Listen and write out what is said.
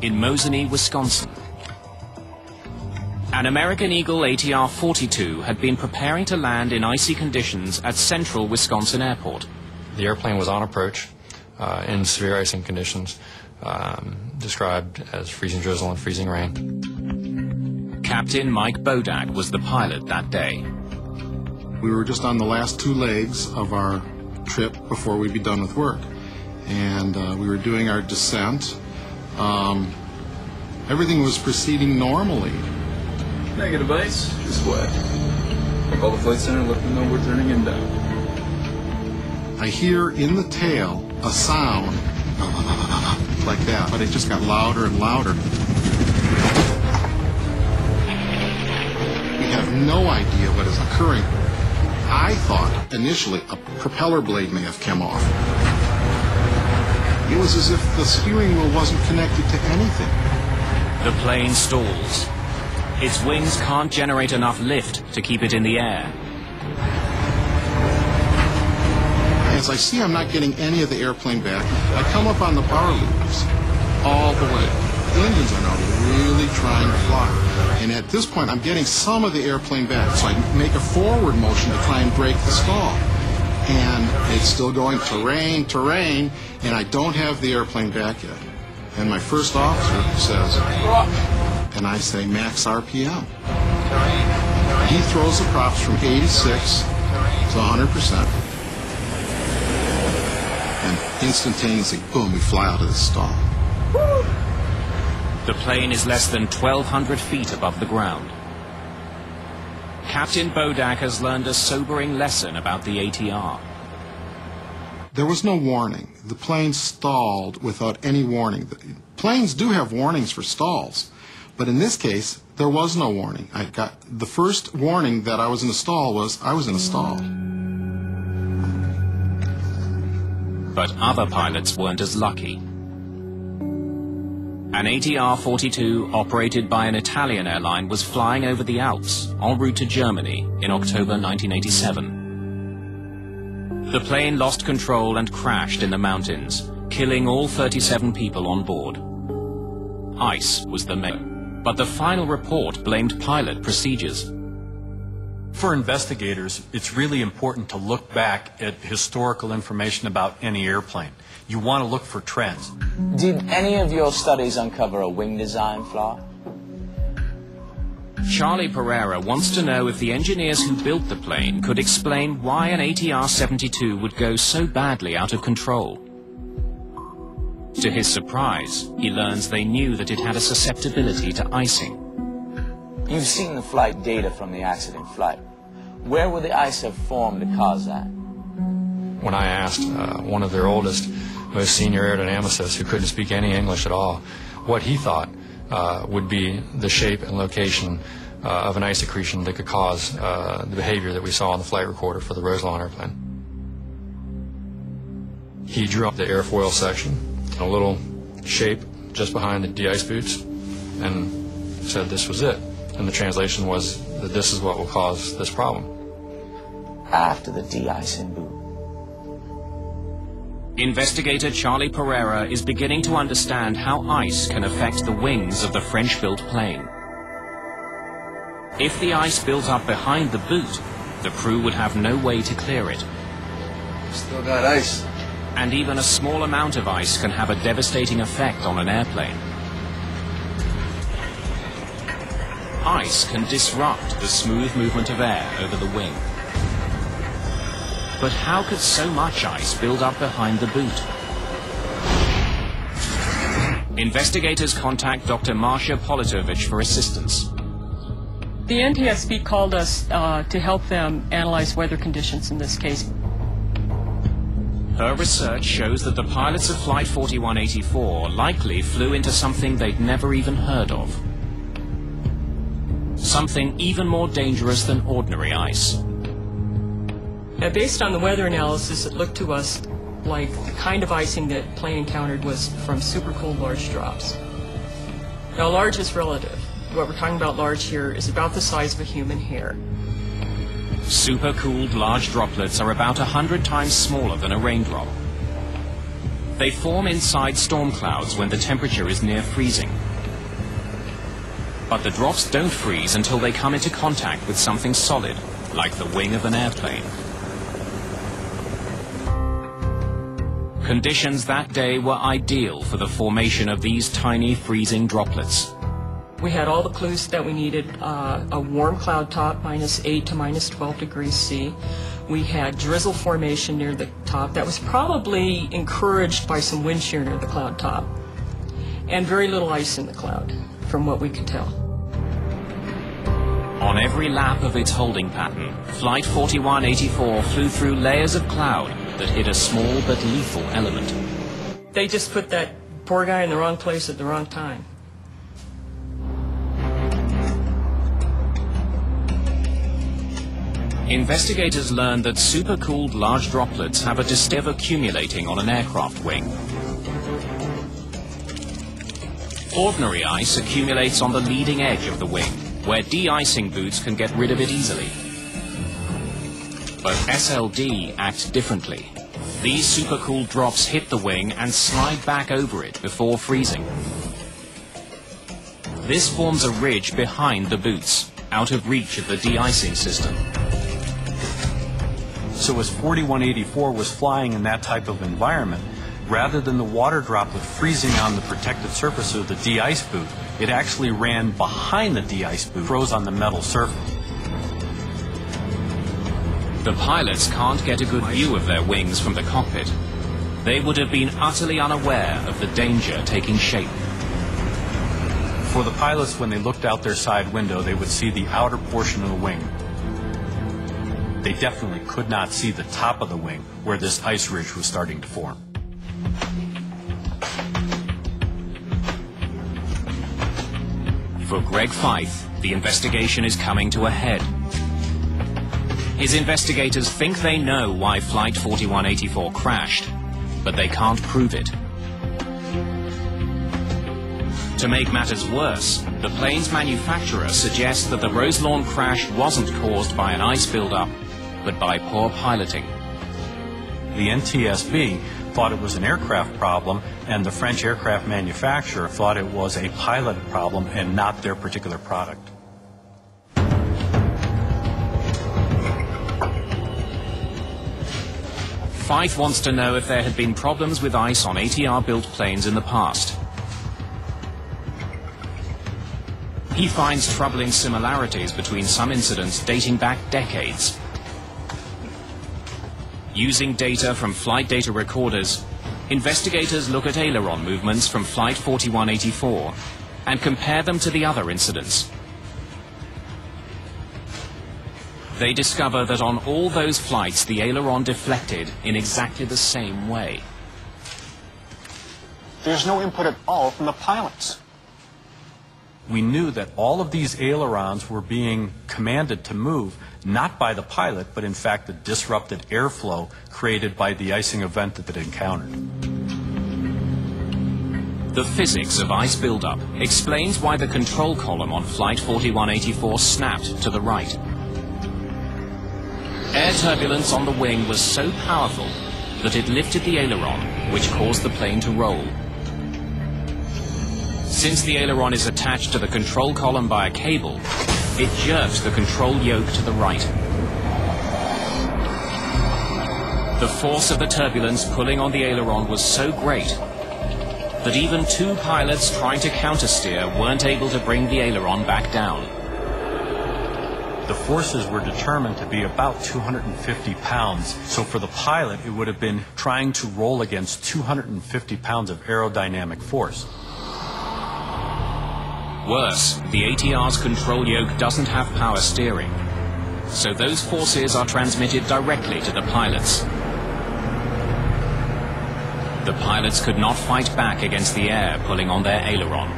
in Mosinee, Wisconsin. An American Eagle ATR-42 had been preparing to land in icy conditions at central Wisconsin Airport. The airplane was on approach in severe icing conditions, described as freezing drizzle and freezing rain. Captain Mike Bodak was the pilot that day. We were just on the last 2 legs of our trip before we'd be done with work. And we were doing our descent. Everything was proceeding normally. Negative ice, just wet. Call the flight center, let them know we're turning inbound. I hear in the tail a sound like that, but it just got louder and louder. We have no idea what is occurring. I thought initially a propeller blade may have come off. It was as if the steering wheel wasn't connected to anything. The plane stalls. Its wings can't generate enough lift to keep it in the air. As I see I'm not getting any of the airplane back, I come up on the power levers all the way. The engines are now really trying to fly. And at this point, I'm getting some of the airplane back, so I make a forward motion to try and break the stall. And it's still going terrain, terrain, and I don't have the airplane back yet. And my first officer says, and I say max RPM. He throws the props from 86 to 100%. And instantaneously, boom, we fly out of the stall. The plane is less than 1,200 feet above the ground. Captain Bodak has learned a sobering lesson about the ATR. There was no warning. The plane stalled without any warning. Planes do have warnings for stalls, but in this case, there was no warning. I got the first warning that I was in a stall was I was in a stall. But other pilots weren't as lucky. An ATR-42 operated by an Italian airline was flying over the Alps en route to Germany in October 1987. The plane lost control and crashed in the mountains, killing all 37 people on board. Ice was the main, but the final report blamed pilot procedures. For investigators, it's really important to look back at historical information about any airplane. You want to look for trends. Did any of your studies uncover a wing design flaw? Charlie Pereira wants to know if the engineers who built the plane could explain why an ATR-72 would go so badly out of control. To his surprise, he learns they knew that it had a susceptibility to icing. You've seen the flight data from the accident flight. Where would the ice have formed to cause that? When I asked one of their oldest, most senior aerodynamicists who couldn't speak any English at all, what he thought would be the shape and location of an ice accretion that could cause the behavior that we saw on the flight recorder for the Roselon airplane. He drew up the airfoil section, a little shape just behind the de-ice boots, and said this was it. And the translation was that this is what will cause this problem. After the de-icing boot. Investigator Charlie Pereira is beginning to understand how ice can affect the wings of the French-built plane. If the ice built up behind the boot, the crew would have no way to clear it. Still got ice. And even a small amount of ice can have a devastating effect on an airplane. Ice can disrupt the smooth movement of air over the wing. But how could so much ice build up behind the boot? Investigators contact Dr. Marcia Politovich for assistance. The NTSB called us to help them analyze weather conditions in this case. Her research shows that the pilots of Flight 4184 likely flew into something they'd never even heard of. Something even more dangerous than ordinary ice. Based on the weather analysis, it looked to us like the kind of icing that the plane encountered was from supercooled large drops. Now, large is relative. What we're talking about large here is about the size of a human hair. Supercooled large droplets are about 100 times smaller than a raindrop. They form inside storm clouds when the temperature is near freezing. But the drops don't freeze until they come into contact with something solid, like the wing of an airplane. Conditions that day were ideal for the formation of these tiny freezing droplets. We had all the clues that we needed, a warm cloud top, -8 to -12 degrees C. We had drizzle formation near the top that was probably encouraged by some wind shear near the cloud top, and very little ice in the cloud, from what we could tell. On every lap of its holding pattern, Flight 4184 flew through layers of cloud that hid a small but lethal element. They just put that poor guy in the wrong place at the wrong time. Investigators learned that supercooled large droplets have a distinct way of accumulating on an aircraft wing. Ordinary ice accumulates on the leading edge of the wing, where de-icing boots can get rid of it easily. But SLD act differently. These supercooled drops hit the wing and slide back over it before freezing. This forms a ridge behind the boots, out of reach of the de-icing system. So as 4184 was flying in that type of environment, rather than the water droplet freezing on the protected surface of the de-ice boot, it actually ran behind the de-ice boot, froze on the metal surface. The pilots can't get a good view of their wings from the cockpit. They would have been utterly unaware of the danger taking shape. For the pilots, when they looked out their side window, they would see the outer portion of the wing. They definitely could not see the top of the wing, where this ice ridge was starting to form. For Greg Fife, the investigation is coming to a head. His investigators think they know why Flight 4184 crashed, but they can't prove it. To make matters worse, the plane's manufacturer suggests that the Roselawn crash wasn't caused by an ice buildup, but by poor piloting. The NTSB thought it was an aircraft problem, and the French aircraft manufacturer thought it was a pilot problem and not their particular product. Fife wants to know if there had been problems with ice on ATR-built planes in the past. He finds troubling similarities between some incidents dating back decades. Using data from flight data recorders, investigators look at aileron movements from Flight 4184 and compare them to the other incidents. They discover that on all those flights, the aileron deflected in exactly the same way. There's no input at all from the pilots. We knew that all of these ailerons were being commanded to move, not by the pilot, but in fact the disrupted airflow created by the icing event that it encountered. The physics of ice buildup explains why the control column on Flight 4184 snapped to the right. Air turbulence on the wing was so powerful that it lifted the aileron, which caused the plane to roll. Since the aileron is attached to the control column by a cable, it jerks the control yoke to the right. The force of the turbulence pulling on the aileron was so great that even two pilots trying to countersteer weren't able to bring the aileron back down. The forces were determined to be about 250 pounds, so for the pilot it would have been trying to roll against 250 pounds of aerodynamic force. Worse, the ATR's control yoke doesn't have power steering, so those forces are transmitted directly to the pilots. The pilots could not fight back against the air pulling on their aileron.